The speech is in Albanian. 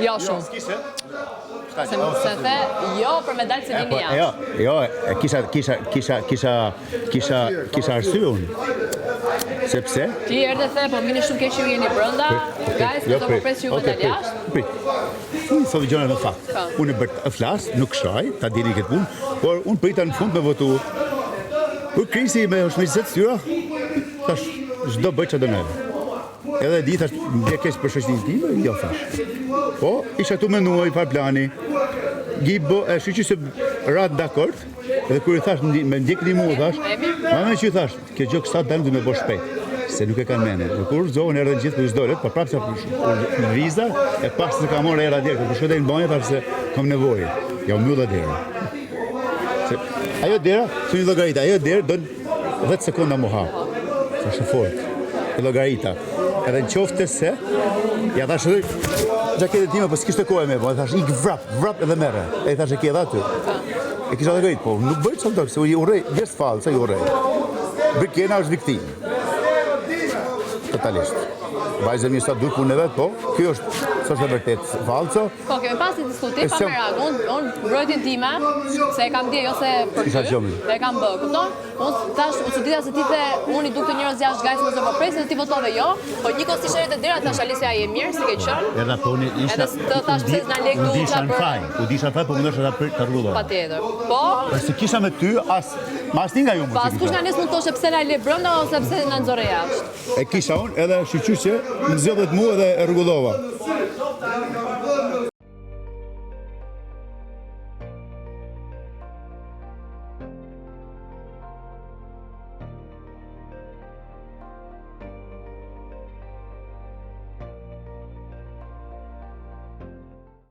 Jo shumë. Se the, jo për medalë se dini jashtë. Jo, kisha arsye unë. Sepse? Ti erdhe the, po mini shumë keq që jeni brenda, guys, do të përpres ju medalë jashtë. Unë thotë gjëra në fakt. Unë flas, nuk shaj, ta dini këtë punë, por unë prita në fund me votu. Për krisi me shmejtësit tyra, thash, çdo bëj çfarë do neve. Edhe di thash, mbje keq për shoqërinë time, jo thash. Po, isha tu menuar par plani. Gibo, e shiqi se rat dakord, edhe kur I thash me ndjekni mua thash, më që I thash, kjo gjë sa dalë do më bësh shpejt. Se nuk e kanë menë. Kur zonë erdhën gjithë për çdolet, po prapë sa në viza, e pas se ka marrë era deri, por shkoj në banjë thash se kam nevojë. Ja u mbylla dera. Ajo dera, s'u llogarita, ajo derë don 10 sekonda më hap. Është fort. E llogarita. Edhe në qoftë se ja thash edhe xhaketën time, po s'kishte kohë më, po thash ik vrap edhe merre. E thash e ke edhe aty. E kisha llogarit, po nuk bëj çfarë do, se u urrej, vetë fal, se u urrej. Bikena është viktim. Totalisht. Vajza mi sa dy punë vet, po, kjo është e vërtet falso. Po, kemi pasi diskutim pa merak. Unë mbrojtjen time, se e kam dje, jo se për ty, dhe e kam bë, kupton? Unë tash, u çudita se ti the, unë I duk të njerëz jashtë gajs mos e po presin dhe ti votove jo, po një kohë si shërit e dera tash Alisja je mirë, si ke qenë? Edhe po unë isha. Edhe të thash pse s'na lek duhet ta për. U disha faj, po mundosh ta rrulloj. Patjetër. Po. Se kisha me ty as nga ju. Pas kush na nis mund thoshte pse na le brenda ose pse na nxorre jashtë. E kisha unë edhe shqyqyqe, më zgjodhet mua dhe e rregullova.